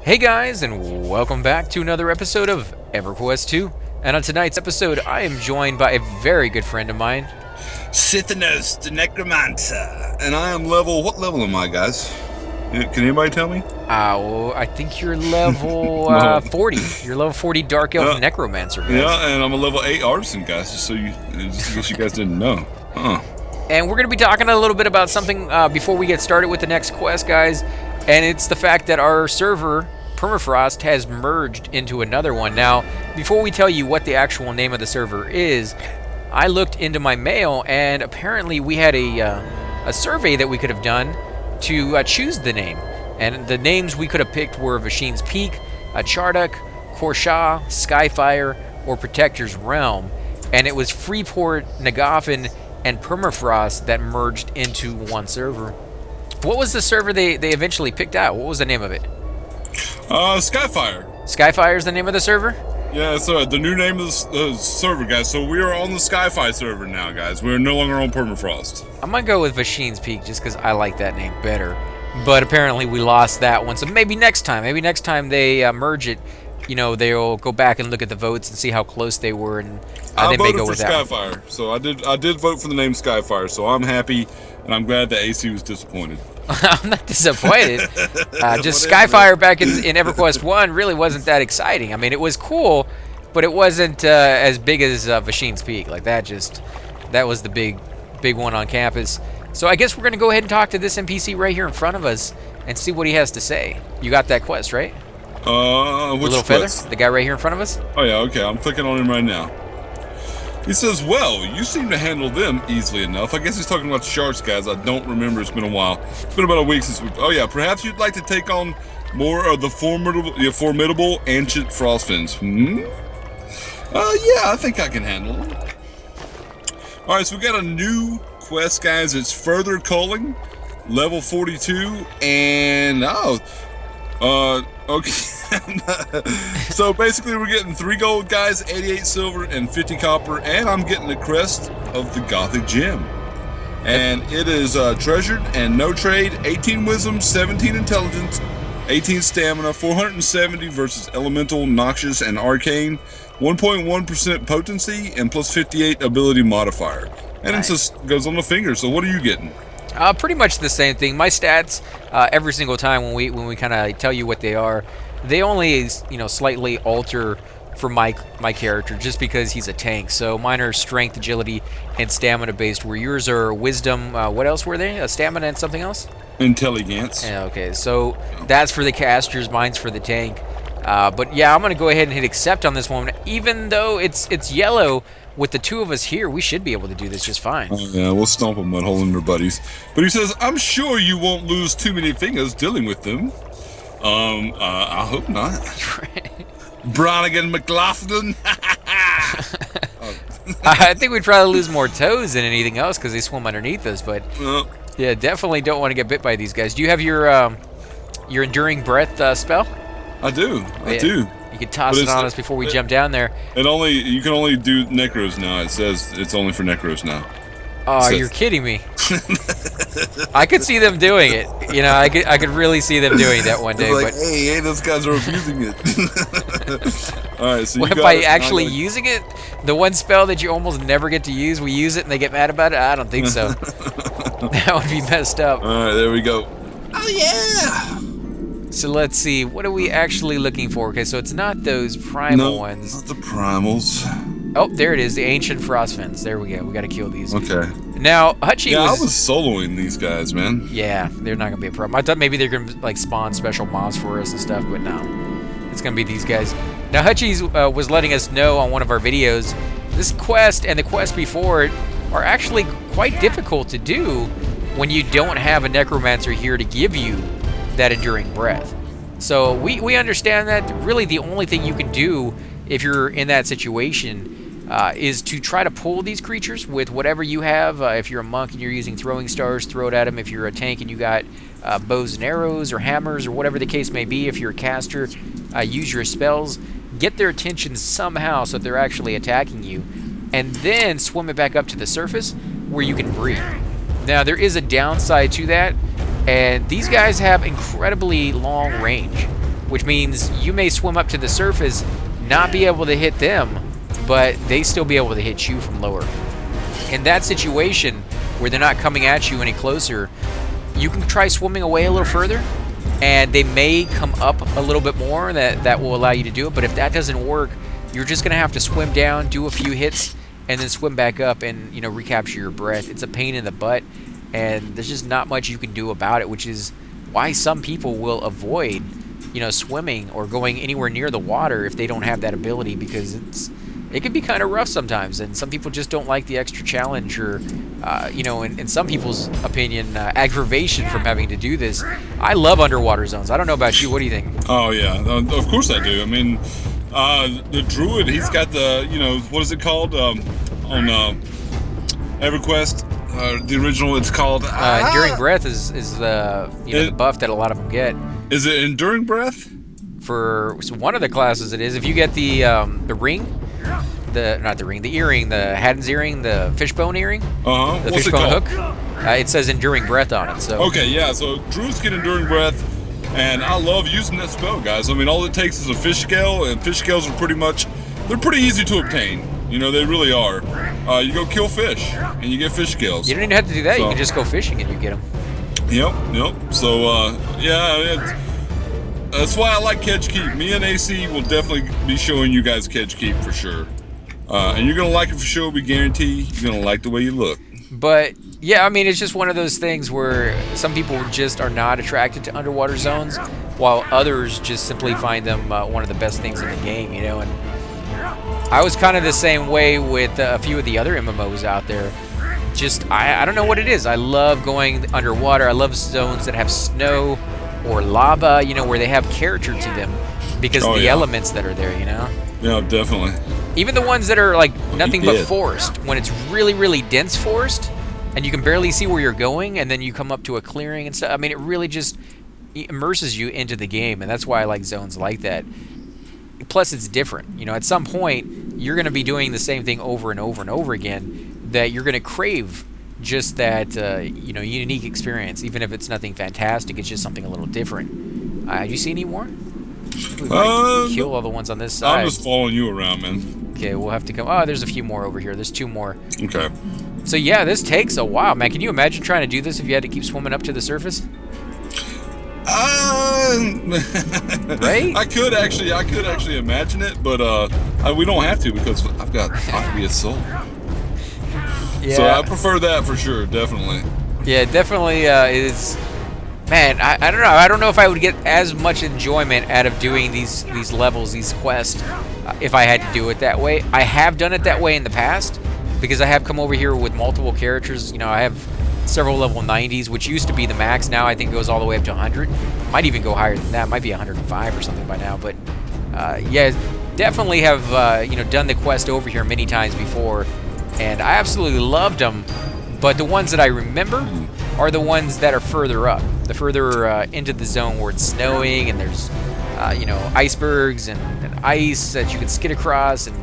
Hey guys, and welcome back to another episode of EverQuest 2. And on tonight's episode, I am joined by a very good friend of mine. Sithanos, the Necromancer. And I am level... What level am I, guys? Can anybody tell me? Well, I think you're level No. 40. You're level 40 Dark Elf Necromancer, guys. Yeah, and I'm a level 8 Artisan, guys, just in case you guys didn't know. And we're going to be talking a little bit about something before we get started with the next quest, guys. And it's the fact that our server, Permafrost, has merged into another one. Now, before we tell you what the actual name of the server is, I looked into my mail, and apparently we had a survey that we could have done to choose the name. And the names we could have picked were Vashin's Peak, Charduk, Korsha, Skyfire, or Protector's Realm. And it was Freeport, Nagafen, and Permafrost that merged into one server. What was the server they eventually picked out? What was the name of it? Skyfire. Skyfire is the name of the server? Yeah, so the new name of the server, guys. So we are on the Skyfire server now, guys. We're no longer on Permafrost. I'm going to go with Vashin's Peak just because I like that name better. But apparently we lost that one. So maybe next time. Maybe next time they merge it, you know, they'll go back and look at the votes and see how close they were, and I they may go voted with for that Skyfire. one. So I did vote for the name Skyfire. So I'm happy, and I'm glad that AC was disappointed. I'm not disappointed. Just Skyfire back in EverQuest 1 really wasn't that exciting. I mean, it was cool, but it wasn't as big as Vashin's Peak. Like that was the big one on campus. So I guess we're going to go ahead and talk to this NPC right here in front of us and see what he has to say. You got that quest, right? Which the little quest? feather? The guy right here in front of us? Oh yeah, okay, I'm clicking on him right now. He says, well, you seem to handle them easily enough. I guess he's talking about the sharks, guys. I don't remember. It's been a while. It's been about a week since we... Oh yeah, perhaps you'd like to take on more of the formidable ancient frostfins. Yeah, I think I can handle them. Alright, so we got a new quest, guys. It's Further Culling, level 42, and... okay. So basically we're getting 3 gold, guys, 88 silver, and 50 copper, and I'm getting the crest of the Gothic Gem. And it is treasured and no trade, 18 wisdom, 17 intelligence, 18 stamina, 470 versus elemental, noxious, and arcane, 1.1% potency, and plus 58 ability modifier. And Nice. It just goes on the finger. So what are you getting? Pretty much the same thing. My stats, every single time when we kind of tell you what they are, they only slightly alter for my character just because he's a tank. So mine are strength, agility, and stamina based. Where yours are wisdom. What else were they? Stamina and something else? Intelligence. Yeah. Okay. So that's for the casters. Mine's for the tank. But yeah, I'm gonna go ahead and hit accept on this one. Even though it's yellow. With the two of us here, we should be able to do this just fine. Yeah, we'll stomp a mud hole in their buddies. But he says, I'm sure you won't lose too many fingers dealing with them. I hope not. Bronigan McLaughlin. I think we'd probably lose more toes than anything else because they swim underneath us. But yeah, definitely don't want to get bit by these guys. Do you have your Enduring Breath spell? I do. I do. You could toss it on us before we jump down there. You can only do necros now. It says it's only for necros now. Oh, you're kidding me. I could see them doing it. You know, I could really see them doing that one day. Like, but hey, those guys are abusing it. All right, so what, by actually using it? The one spell that you almost never get to use, we use it and they get mad about it? I don't think so. That would be messed up. All right, there we go. Oh, yeah. So let's see, what are we actually looking for? Okay, so it's not those primal ones. Not the primals. Oh, there it is, the ancient frostfins. There we go. We got to kill these. Okay. Now, Hutchie I was soloing these guys, man. Yeah, they're not gonna be a problem. I thought maybe they're gonna like spawn special mobs for us and stuff, but no, it's gonna be these guys. Now, Hutchie was letting us know on one of our videos, this quest and the quest before it are actually quite difficult to do when you don't have a necromancer here to give you that enduring breath. So we understand that really the only thing you can do if you're in that situation is to try to pull these creatures with whatever you have. If you're a monk and you're using throwing stars, throw it at them. If you're a tank and you got bows and arrows or hammers or whatever the case may be, if you're a caster, use your spells, get their attention somehow so that they're actually attacking you, and then swim it back up to the surface where you can breathe. Now, there is a downside to that, and these guys have incredibly long range. which means you may swim up to the surface, not be able to hit them, but they still be able to hit you from lower. In that situation where they're not coming at you any closer, you can try swimming away a little further, and they may come up a little bit more. That will allow you to do it. But if that doesn't work, you're just gonna have to swim down, do a few hits, and then swim back up and, you know, recapture your breath. It's a pain in the butt, and there's just not much you can do about it, which is why some people will avoid, you know, swimming or going anywhere near the water if they don't have that ability, because it can be kind of rough sometimes, and some people just don't like the extra challenge, or you know, in some people's opinion, aggravation from having to do this. I love underwater zones. I don't know about you. What do you think? Oh yeah, of course I do. I mean, the druid, he's got the, you know, what is it called on EverQuest? The original, it's called Enduring Breath is the, you know, the buff that a lot of them get. Is it Enduring Breath? For one of the classes, it is. If you get the ring, the earring, the Haddon's earring, the fishbone earring, the What's fishbone it hook, it says Enduring Breath on it. So okay, yeah. So druids get Enduring Breath, and I love using that spell, guys. I mean, all it takes is a fish scale, and fish scales are they're pretty easy to obtain. You know, they really are. You go kill fish, and you get fish scales. You don't even have to do that. So, you can just go fishing, and you get them. Yep. So yeah. That's why I like Catch Keep. Me and AC will definitely be showing you guys Catch Keep for sure. And you're going to like it for sure, we guarantee. You're going to like the way you look. But, yeah, I mean, it's just one of those things where some people just are not attracted to underwater zones, while others just simply find them one of the best things in the game, you know? And I was kind of the same way with a few of the other MMOs out there. Just, I don't know what it is. I love going underwater. I love zones that have snow or lava, you know, where they have character to them because of the elements that are there, you know? Yeah, definitely. Even the ones that are like nothing but forest, when it's really, really dense forest and you can barely see where you're going, and then you come up to a clearing and stuff. I mean, it really just immerses you into the game, and that's why I like zones like that. Plus, it's different. You know, at some point, you're going to be doing the same thing over and over and over again, that you're going to crave just that, you know, unique experience. Even if it's nothing fantastic, it's just something a little different. Do you see any more? Kill all the ones on this side. I'm just following you around, man. Okay, we'll have to come. Oh, there's a few more over here. There's 2 more. Okay. So yeah, this takes a while, man. Can you imagine trying to do this if you had to keep swimming up to the surface? Right? I could actually imagine it, but we don't have to, because I've got Aqua's soul. Yeah. So I prefer that for sure, definitely. Yeah, definitely is. Man, I don't know. I don't know if I would get as much enjoyment out of doing these levels, these quests, if I had to do it that way. I have done it that way in the past, because I have come over here with multiple characters. You know, I have several level 90s, which used to be the max. Now I think it goes all the way up to 100. Might even go higher than that. Might be 105 or something by now. But yeah, definitely have you know, done the quest over here many times before, and I absolutely loved them. But the ones that I remember are the ones that are further up, the further into the zone where it's snowing and there's you know, icebergs and ice that you can skid across, and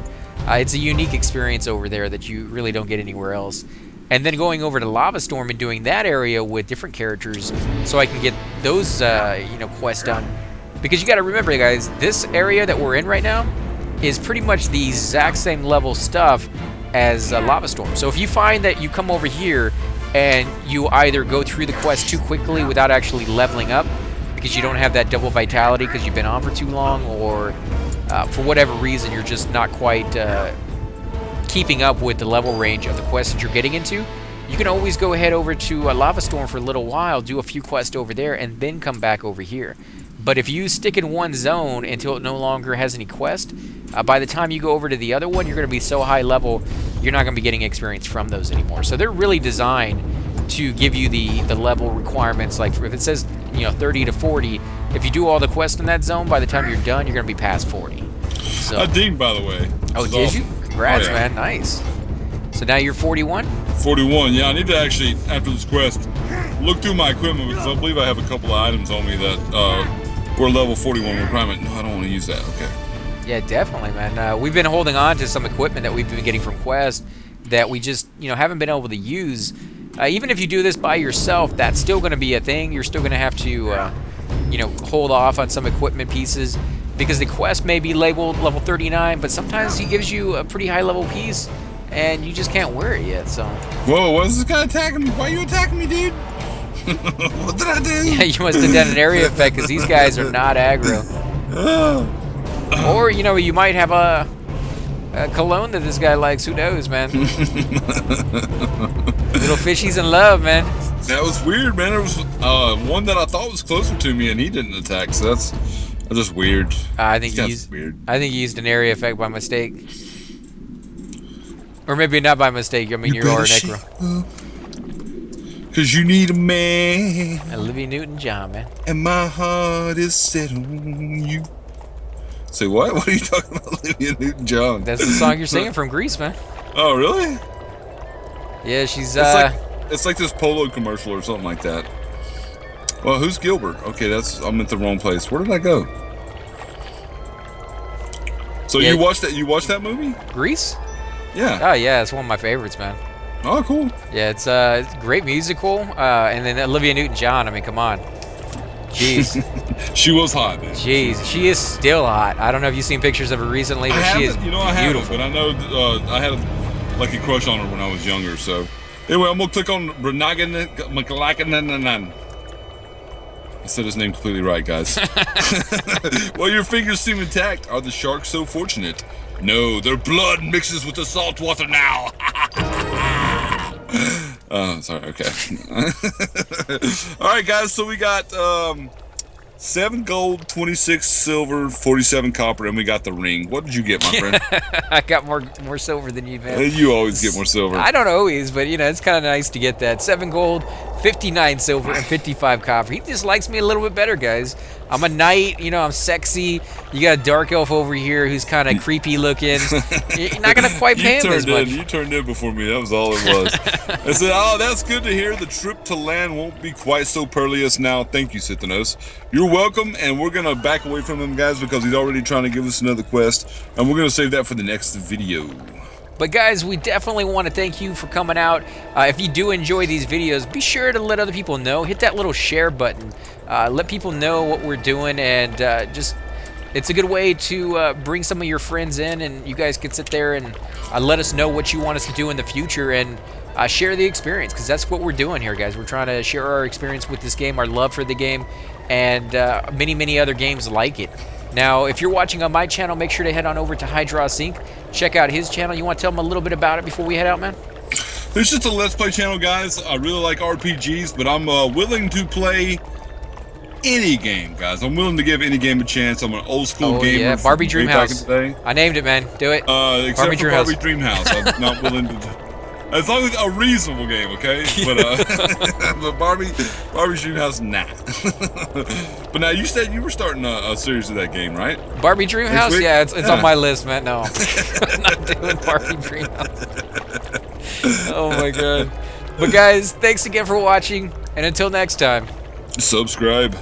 it's a unique experience over there that you really don't get anywhere else. And then going over to Lava Storm and doing that area with different characters, so I can get those you know, quests done. Because you got to remember, guys, this area that we're in right now is pretty much the exact same level stuff as Lava Storm. So if you find that you come over here and you either go through the quest too quickly without actually leveling up, because you don't have that double vitality because you've been on for too long, or for whatever reason you're just not quite keeping up with the level range of the quest that you're getting into, you can always go ahead over to Lava Storm for a little while, do a few quests over there, and then come back over here. But if you stick in one zone until it no longer has any quest, by the time you go over to the other one, you're going to be so high level, you're not going to be getting experience from those anymore. So they're really designed to give you the level requirements. Like if it says, you know, 30 to 40, if you do all the quests in that zone, by the time you're done, you're going to be past 40. So, I dinged, by the way. Oh, did you? Congrats, man. Nice. So now you're 41? 41, yeah. I need to actually, after this quest, look through my equipment, because I believe I have a couple of items on me that were level 41 requirement. No, I don't want to use that. Okay. Yeah, definitely, man. We've been holding on to some equipment that we've been getting from Quest that we just, you know, haven't been able to use. Even if you do this by yourself, that's still going to be a thing. You're still going to have to you know, hold off on some equipment pieces because the quest may be labeled level 39, but sometimes he gives you a pretty high level piece and you just can't wear it yet. So. Whoa! Why is this guy attacking me? Why are you attacking me, dude? What did I do? Yeah, you must have done an area effect because these guys are not aggro. Or, you know, you might have a cologne that this guy likes. Who knows, man? Little fishies in love, man. That was weird, man. There was one that I thought was closer to me, and he didn't attack. So that's just weird. I think he used. Weird. I think he used an area effect by mistake, or maybe not by mistake. I mean, you are an necro. Cause you need a man. Olivia Newton-John, man. And my heart is set on you. Say what? What are you talking about, Olivia Newton-John? That's the song you're singing from Grease, man. Oh, really? Yeah, she's. It's like this Polo commercial or something like that. Well, who's Gilbert? Okay, I'm at the wrong place. Where did I go? So yeah. you watched that? You watched that movie? Grease? Yeah. Oh yeah, it's one of my favorites, man. Oh, cool. Yeah, it's a great musical, and then Olivia Newton-John. I mean, come on. Jeez. She was hot, man. Jeez, she is still hot. I don't know if you've seen pictures of her recently, but she is beautiful. I haven't, but I know I had a crush on her when I was younger. So anyway, I'm gonna click on Renagan. I said his name completely right, guys. Well, your fingers seem intact. Are the sharks so fortunate? No, their blood mixes with the salt water now. Oh, sorry. Okay. All right, guys. So we got 7 gold, 26 silver, 47 copper, and we got the ring. What did you get, my friend? I got more silver than you, man. You always get more silver. I don't always, but you know, it's kind of nice to get that. 7 gold, 59 silver, and 55 copper. He just likes me a little bit better, guys. I'm a knight, you know, I'm sexy. You got a dark elf over here who's kind of creepy looking. You're not going to quite pay him as much. You turned in before me. That was all it was. I said, oh, that's good to hear. The trip to land won't be quite so perilous now. Thank you, Sithanos. You're welcome, and we're going to back away from him, guys, because he's already trying to give us another quest, and we're going to save that for the next video. But guys, we definitely want to thank you for coming out. If you do enjoy these videos, be sure to let other people know. Hit that little share button. Let people know what we're doing, and it's a good way to bring some of your friends in, and you guys can sit there and let us know what you want us to do in the future, and share the experience, because that's what we're doing here, guys. We're trying to share our experience with this game, our love for the game, and many, many other games like it. Now, if you're watching on my channel, make sure to head on over to Hydra Sync. Check out his channel. You want to tell him a little bit about it before we head out, man? It's just a Let's Play channel, guys. I really like RPGs, but I'm willing to play any game, guys. I'm willing to give any game a chance. I'm an old school gamer. Yeah, Barbie Dreamhouse. I named it, man. Do it. Except Barbie for Barbie Dreamhouse. I'm not willing to... As long as a reasonable game, okay? But but Barbie Dreamhouse, nah. But now you said you were starting a series of that game, right? Barbie Dreamhouse, yeah, it's on my list, man. No, I'm not doing Barbie Dreamhouse. Oh my god! But guys, thanks again for watching, and until next time, subscribe.